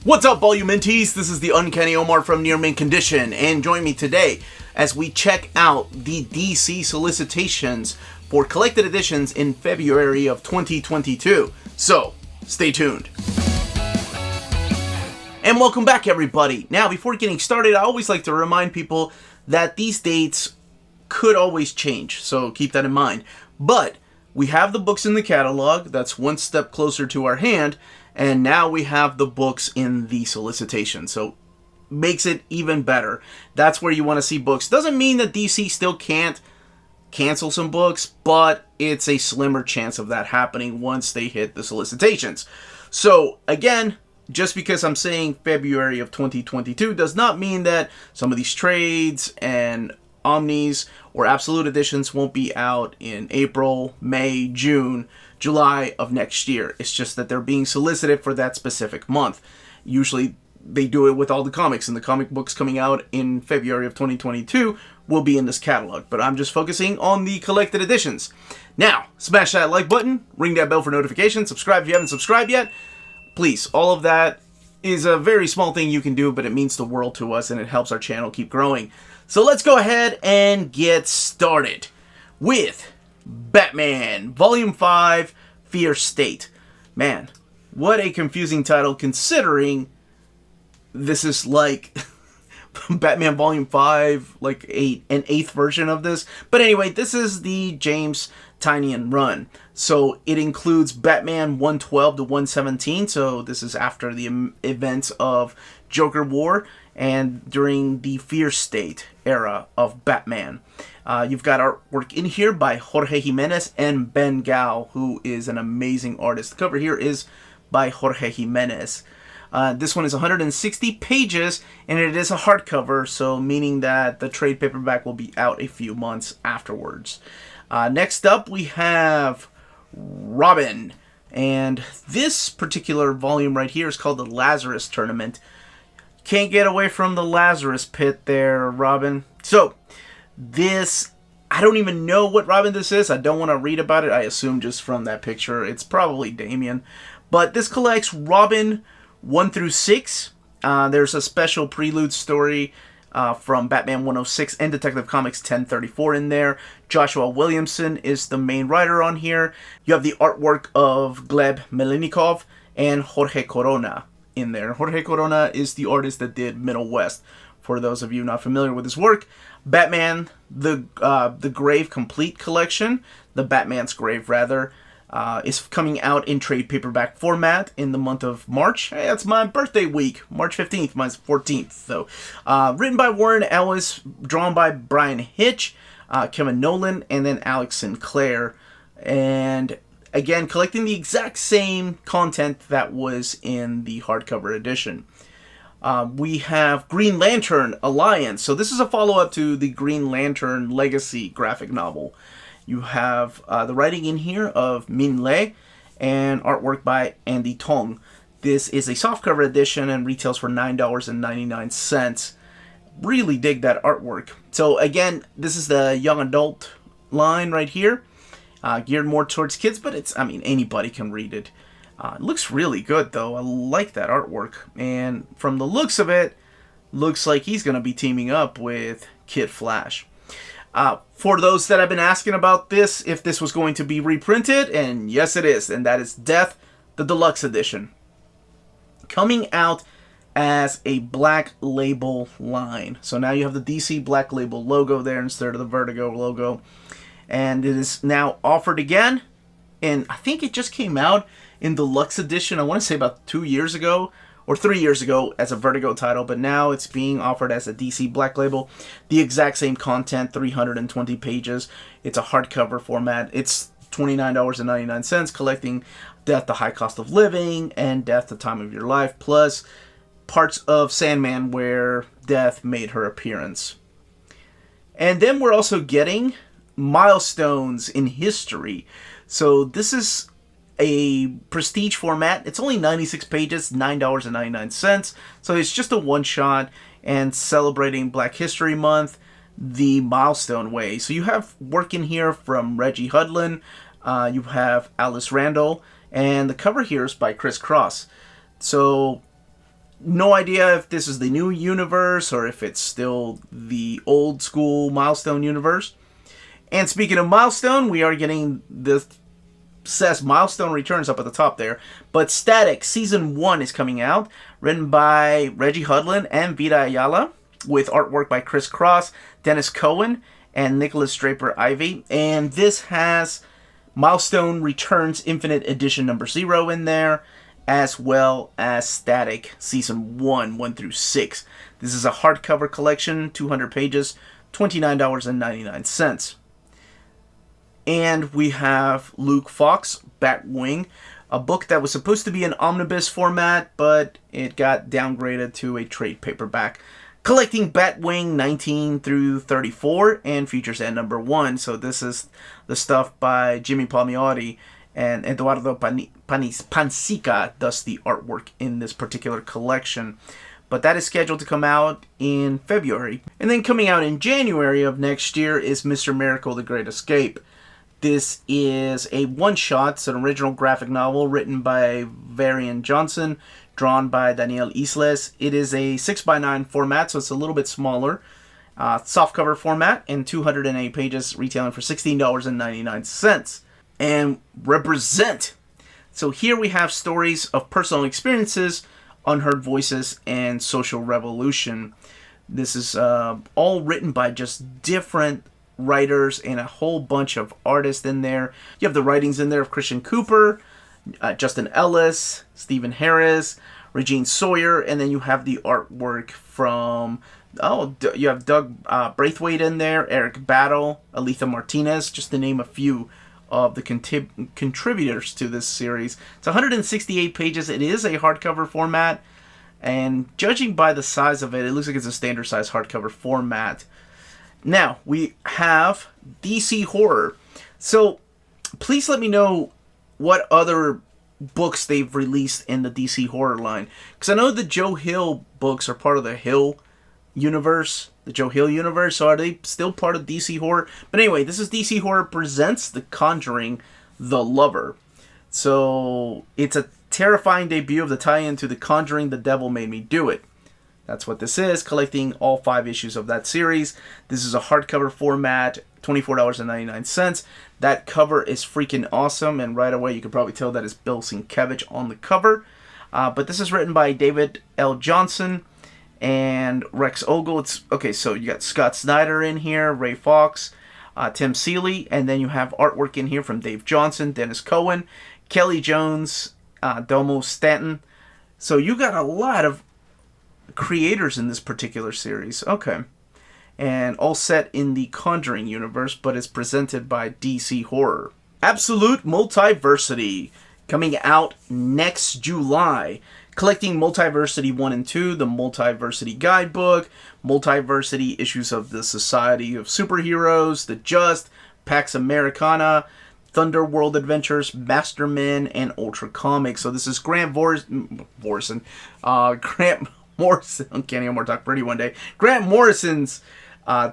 What's up, all you minties? This is the Uncanny Omar from Near Mint Condition, and join me today as we check out the DC solicitations for collected editions in February of 2022. So, stay tuned. And welcome back, everybody. Now, before getting started, I always like to remind people that these dates could always change, so keep that in mind. But we have the books in the catalog, that's one step closer to our hand, and now we have the books in the solicitation, so makes it even better. That's where you want to see books. Doesn't mean that DC still can't cancel some books, but it's a slimmer chance of that happening once they hit the solicitations. So again, just because I'm saying February of 2022 does not mean that some of these trades and omnis or absolute editions won't be out in April, May, June, July of next year. It's just that they're being solicited for that specific month. Usually they do it with all the comics, and the comic books coming out in February of 2022 will be in this catalog. But I'm just focusing on the collected editions. Now, smash that like button, ring that bell for notifications, subscribe if you haven't subscribed yet. Please, all of that is a very small thing you can do, but it means the world to us, and it helps our channel keep growing. So let's go ahead and get started with Batman, Volume 5, Fear State. Man, what a confusing title, considering this is like Batman Volume 5, like an 8th version of this. But anyway, this is the James Tynion run. So it includes Batman 112 to 117, so this is after the events of Joker War and during the Fear State era of Batman. You've got artwork in here by Jorge Jimenez and Ben Gao, who is an amazing artist. The cover here is by Jorge Jimenez. This one is 160 pages, and it is a hardcover, so meaning that the trade paperback will be out a few months afterwards. Next up, we have Robin, and this particular volume right here is called the Lazarus Tournament. Can't get away from the Lazarus pit there, Robin. So, this, I don't even know what Robin this is. I don't want to read about it. I assume just from that picture, it's probably Damian. But this collects Robin 1 through 6. There's a special prelude story from Batman 106 and Detective Comics 1034 in there. Joshua Williamson is the main writer on here. You have the artwork of Gleb Melinikov and Jorge Corona in there. Jorge Corona is the artist that did Middle West. For those of you not familiar with his work, Batman, the Grave Complete collection, the Batman's Grave rather, is coming out in trade paperback format in the month of March. Hey, that's my birthday week, March 15th, mine's 14th. So, written by Warren Ellis, drawn by Brian Hitch, Kevin Nolan, and then Alex Sinclair. And again, collecting the exact same content that was in the hardcover edition. We have Green Lantern Alliance. So this is a follow-up to the Green Lantern Legacy graphic novel. You have the writing in here of Min Le and artwork by Andy Tong. This is a softcover edition and retails for $9.99. Really dig that artwork. So again, this is the young adult line right here. Geared more towards kids, but it's, I mean, anybody can read it. It looks really good, though. I like that artwork. And from the looks of it, looks like he's going to be teaming up with Kid Flash. For those that have been asking about this, if this was going to be reprinted, and yes it is, and that is Death, the Deluxe Edition. Coming out as a Black Label line. So now you have the DC Black Label logo there instead of the Vertigo logo. And it is now offered again, and I think it just came out in Deluxe Edition, I want to say about 2 years ago, or 3 years ago as a Vertigo title, but now it's being offered as a DC Black Label. The exact same content, 320 pages. It's a hardcover format. It's $29.99, collecting Death, the High Cost of Living, and Death, the Time of Your Life, plus parts of Sandman where Death made her appearance. And then we're also getting Milestones in History. So this is a prestige format. It's only 96 pages, $9.99. So it's just a one-shot and celebrating Black History Month the milestone way. So you have work in here from Reggie Hudlin, you have Alice Randall, and the cover here is by Chris Cross. So no idea if this is the new universe or if it's still the old school Milestone universe. And speaking of Milestone, we are getting this, says Milestone Returns up at the top there, but Static Season 1 is coming out, written by Reggie Hudlin and Vita Ayala, with artwork by Chris Cross, Dennis Cohen, and Nicholas Draper-Ivey. And this has Milestone Returns Infinite Edition number 0 in there, as well as Static Season 1 through 6. This is a hardcover collection, 200 pages, $29.99. And we have Luke Fox, Batwing, a book that was supposed to be an omnibus format, but it got downgraded to a trade paperback. Collecting Batwing 19 through 34 and features at number 1. So this is the stuff by Jimmy Palmiotti, and Eduardo Pansica does the artwork in this particular collection. But that is scheduled to come out in February. And then coming out in January of next year is Mr. Miracle, The Great Escape. This is a one-shot. It's an original graphic novel written by Varian Johnson, drawn by Daniel Isles. It is a 6x9 format, so it's a little bit smaller. Softcover format, and 208 pages, retailing for $16.99. And Represent. So here we have stories of personal experiences, unheard voices, and social revolution. This is all written by just different writers and a whole bunch of artists in there. You have the writings in there of Christian Cooper, Justin Ellis, Stephen Harris, Regine Sawyer, and then you have the artwork from, you have Doug Braithwaite in there, Eric Battle, Aletha Martinez, just to name a few of the contributors to this series. It's 168 pages. It is a hardcover format, and judging by the size of it, it looks like it's a standard size hardcover format. Now, we have DC Horror. So, please let me know what other books they've released in the DC Horror line. Because I know the Joe Hill books are part of the Hill universe. The Joe Hill universe. So, are they still part of DC Horror? But anyway, this is DC Horror Presents The Conjuring, The Lover. So, it's a terrifying debut of the tie-in to The Conjuring, The Devil Made Me Do It. That's what this is, collecting all 5 issues of that series. This is a hardcover format, $24.99. That cover is freaking awesome, and right away you can probably tell that is Bill Sienkiewicz on the cover. But this is written by David L. Johnson and Rex Ogle. Okay, so you got Scott Snyder in here, Ray Fox, Tim Seeley, and then you have artwork in here from Dave Johnson, Dennis Cohen, Kelly Jones, Domo Stanton. So you got a lot of creators in this particular series. Okay. And all set in the Conjuring universe, but it's presented by DC Horror. Absolute Multiversity, coming out next July. Collecting Multiversity 1 and 2, the Multiversity Guidebook, Multiversity issues of the Society of Superheroes, The Just, Pax Americana, Thunder World Adventures, Mastermen, and Ultra Comics. So this is Grant Morrison, can't even more talk pretty one day. Grant Morrison's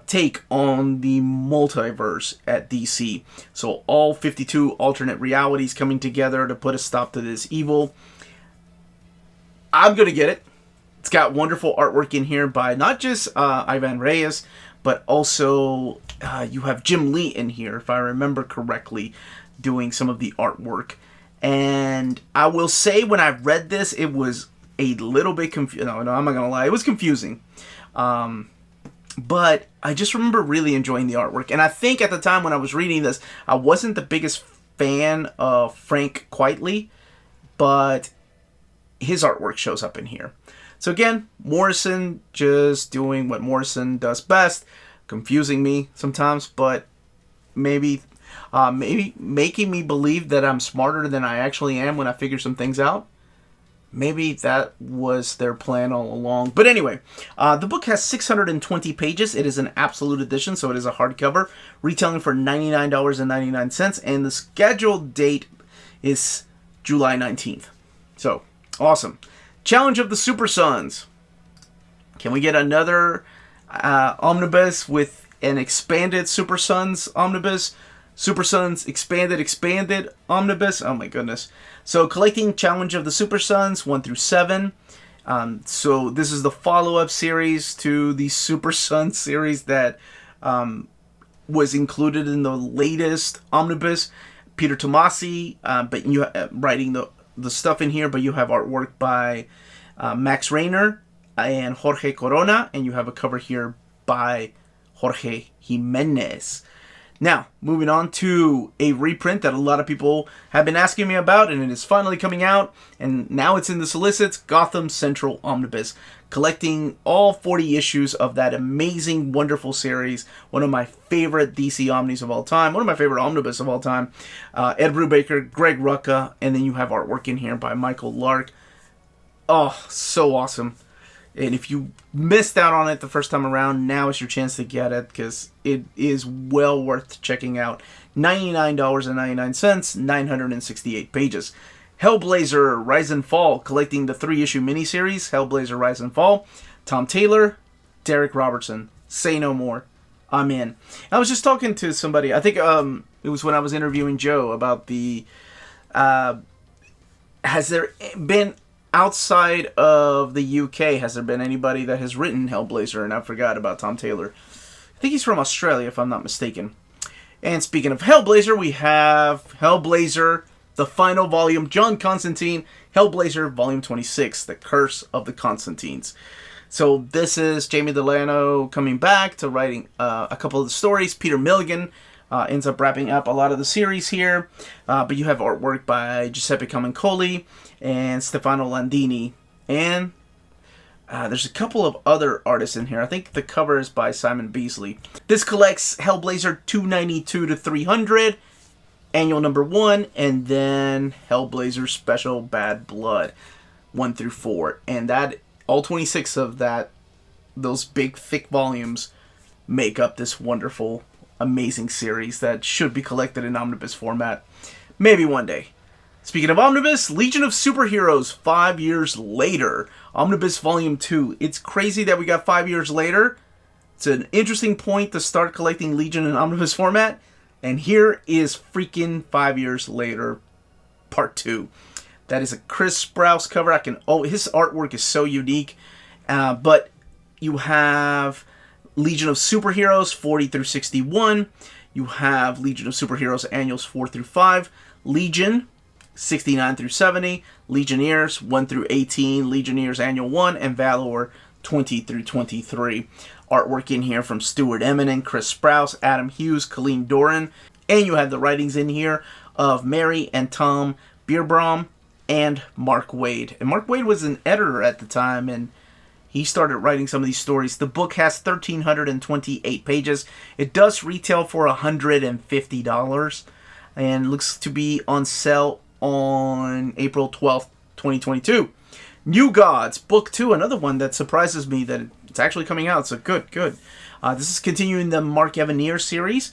take on the multiverse at DC. So all 52 alternate realities coming together to put a stop to this evil. I'm going to get it. It's got wonderful artwork in here by not just Ivan Reyes, but also you have Jim Lee in here, if I remember correctly, doing some of the artwork. And I will say, when I read this, it was a little bit confusing. No, I'm not going to lie. It was confusing. But I just remember really enjoying the artwork. And I think at the time when I was reading this, I wasn't the biggest fan of Frank Quitely, but his artwork shows up in here. So again, Morrison just doing what Morrison does best, confusing me sometimes, but maybe making me believe that I'm smarter than I actually am when I figure some things out. Maybe that was their plan all along. But anyway, the book has 620 pages. It is an absolute edition, so it is a hardcover, retailing for $99.99, and the scheduled date is July 19th. So, awesome. Challenge of the Super Sons. Can we get another omnibus with an expanded Super Sons omnibus? Super Sons expanded omnibus. Oh my goodness. So collecting Challenge of the Super Sons 1 through 7. So this is the follow-up series to the Super Sun series that was included in the latest Omnibus. Peter Tomasi, but you writing the stuff in here, but you have artwork by Max Rayner and Jorge Corona, and you have a cover here by Jorge Jimenez. Now, moving on to a reprint that a lot of people have been asking me about, and it is finally coming out, and now it's in the solicits, Gotham Central Omnibus, collecting all 40 issues of that amazing, wonderful series, one of my favorite DC Omnis of all time, one of my favorite Omnibus of all time, Ed Brubaker, Greg Rucka, and then you have artwork in here by Michael Lark. Oh, so awesome. And if you missed out on it the first time around, now is your chance to get it, because it is well worth checking out. $99.99, 968 pages. Hellblazer Rise and Fall, collecting the 3-issue miniseries, Hellblazer Rise and Fall. Tom Taylor, Derek Robertson. Say no more. I'm in. I was just talking to somebody, I think it was when I was interviewing Joe about the... has there been... outside of the UK, has there been anybody that has written Hellblazer? And I forgot about Tom Taylor. I think he's from Australia, if I'm not mistaken. And speaking of Hellblazer, we have Hellblazer, the final volume, John Constantine, Hellblazer, volume 26, The Curse of the Constantines. So this is Jamie Delano coming back to writing a couple of the stories. Peter Milligan ends up wrapping up a lot of the series here. But you have artwork by Giuseppe Camuncoli and Stefano Landini. And there's a couple of other artists in here. I think the cover is by Simon Beasley. This collects Hellblazer 292 to 300, annual number 1, and then Hellblazer Special Bad Blood 1 through 4. And that all 26 of those big thick volumes make up this wonderful, amazing series that should be collected in omnibus format. Maybe one day. Speaking of Omnibus, Legion of Superheroes 5 years later. Omnibus Volume 2. It's crazy that we got 5 years later. It's an interesting point to start collecting Legion in Omnibus format. And here is freaking 5 years later, Part 2. That is a Chris Sprouse cover. His artwork is so unique. But you have Legion of Superheroes 40 through 61. You have Legion of Superheroes Annuals 4 through 5. Legion 69 through 70, Legionnaires 1 through 18, Legionnaires Annual 1, and Valor 20 through 23. Artwork in here from Stuart Eminem, Chris Sprouse, Adam Hughes, Colleen Doran, and you have the writings in here of Mary and Tom Bierbaum and Mark Waid. And Mark Waid was an editor at the time, and he started writing some of these stories. The book has 1,328 pages. It does retail for $150, and looks to be on sale on April 12th, 2022. New Gods, Book 2, another one that surprises me that it's actually coming out, so good. This is continuing the Mark Evanier series.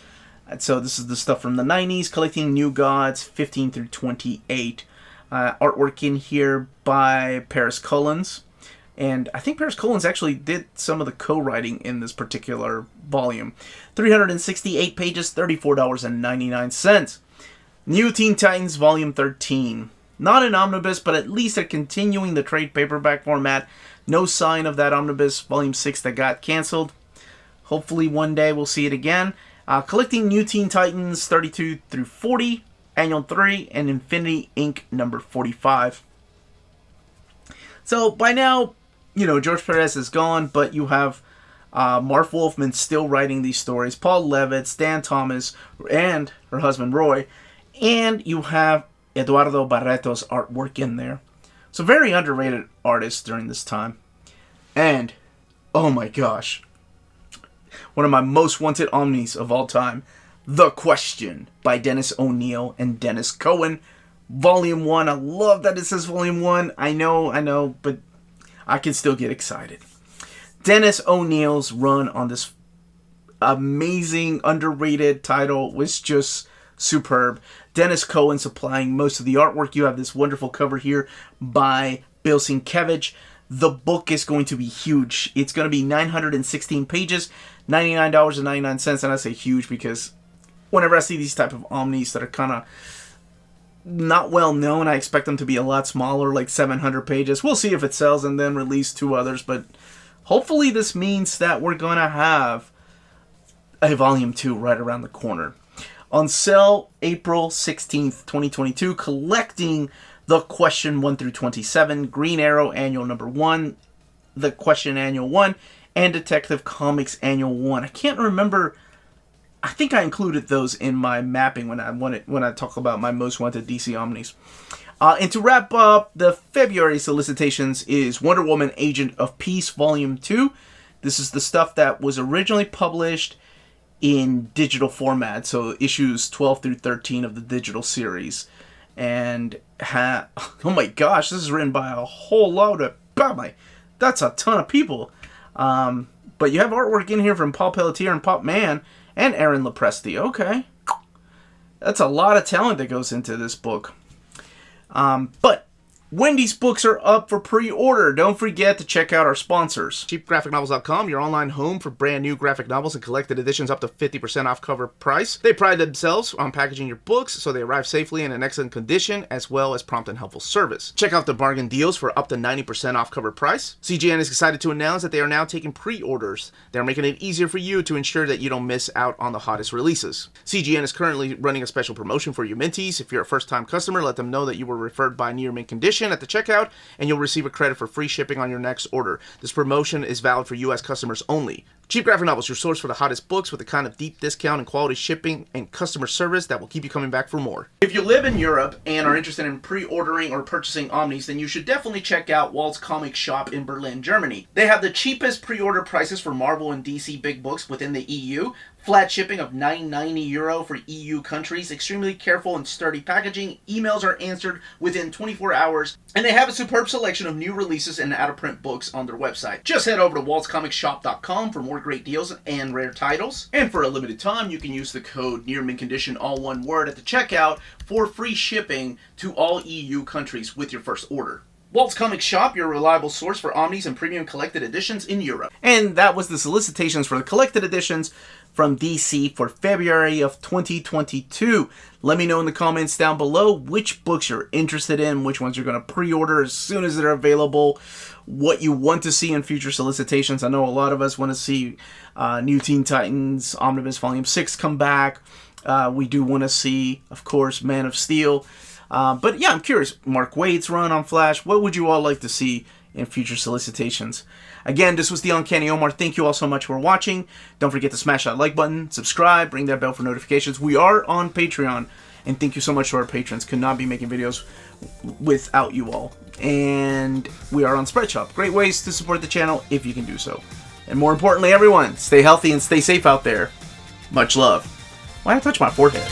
So this is the stuff from the 90s, collecting New Gods, 15 through 28. Artwork in here by Paris Cullins. And I think Paris Cullins actually did some of the co-writing in this particular volume. 368 pages, $34.99. New Teen Titans Volume 13. Not an omnibus, but at least they're continuing the trade paperback format. No sign of that omnibus Volume 6 that got canceled. Hopefully one day we'll see it again. Collecting New Teen Titans 32 through 40, Annual 3, and Infinity Inc. number 45. So by now, George Perez is gone, but you have Marv Wolfman still writing these stories. Paul Levitt, Stan Thomas, and her husband Roy. And you have Eduardo Barreto's artwork in there. So very underrated artist during this time. And, oh my gosh, one of my most wanted omnis of all time, The Question by Dennis O'Neil and Dennis Cohen. Volume 1. I love that it says Volume 1. I know, but I can still get excited. Dennis O'Neil's run on this amazing, underrated title was just superb. Dennis Cohen supplying most of the artwork. You have this wonderful cover here by Bill Sienkiewicz. The book is going to be huge. It's going to be 916 pages, $99.99. And I say huge because whenever I see these type of omnis that are kind of not well known. I expect them to be a lot smaller, like 700 pages. We'll see if it sells and then release 2 others, but hopefully this means that we're going to have a volume 2 right around the corner. On sale April 16th, 2022, collecting the Question 1 through 27, Green Arrow Annual Number 1, the Question Annual 1, and Detective Comics Annual 1. I can't remember. I think I included those in my mapping when I talk about my most wanted DC Omnis. And to wrap up the February solicitations is Wonder Woman Agent of Peace Volume 2. This is the stuff that was originally published in digital format, so issues 12 through 13 of the digital series. And oh my gosh, this is written by a whole load of that's a ton of people. But you have artwork in here from Paul Pelletier and Pop Man and Aaron Lopresti. Okay, that's a lot of talent that goes into this book. But when these books are up for pre-order, don't forget to check out our sponsors. CheapGraphicNovels.com, your online home for brand new graphic novels and collected editions up to 50% off cover price. They pride themselves on packaging your books so they arrive safely in an excellent condition, as well as prompt and helpful service. Check out the bargain deals for up to 90% off cover price. CGN is excited to announce that they are now taking pre-orders. They're making it easier for you to ensure that you don't miss out on the hottest releases. CGN is currently running a special promotion for you Minties. If you're a first-time customer, let them know that you were referred by Near Mint Condition at the checkout, and you'll receive a credit for free shipping on your next order. This promotion is valid for U.S. customers only. Cheap Graphic Novels, your source for the hottest books with the kind of deep discount and quality shipping and customer service that will keep you coming back for more. If you live in Europe and are interested in pre-ordering or purchasing Omnis, then you should definitely check out Walt's Comic Shop in Berlin, Germany. They have the cheapest pre-order prices for Marvel and DC big books within the EU. Flat shipping of €9.90 for EU countries, extremely careful and sturdy packaging, emails are answered within 24 hours, and they have a superb selection of new releases and out-of-print books on their website. Just head over to waltzcomicshop.com for more great deals and rare titles. And for a limited time, you can use the code NEARMINTCONDITION, all one word, at the checkout for free shipping to all EU countries with your first order. Walt's Comic Shop, your reliable source for Omnis and premium collected editions in Europe. And that was the solicitations for the collected editions from DC for February of 2022. Let me know in the comments down below which books you're interested in, which ones you're going to pre-order as soon as they're available, what you want to see in future solicitations. I know a lot of us want to see New Teen Titans Omnibus Volume 6 come back. We do want to see, of course, Man of Steel. But yeah, I'm curious, Mark Waid's run on Flash, what would you all like to see in future solicitations? Again, this was the Uncanny Omar. Thank you all so much for watching. Don't forget to smash that like button, subscribe, ring that bell for notifications. We are on Patreon, and thank you so much to our patrons. Could not be making videos without you all. And we are on Spreadshop. Great ways to support the channel if you can do so. And more importantly, everyone, stay healthy and stay safe out there. Much love. Why did I touch my forehead?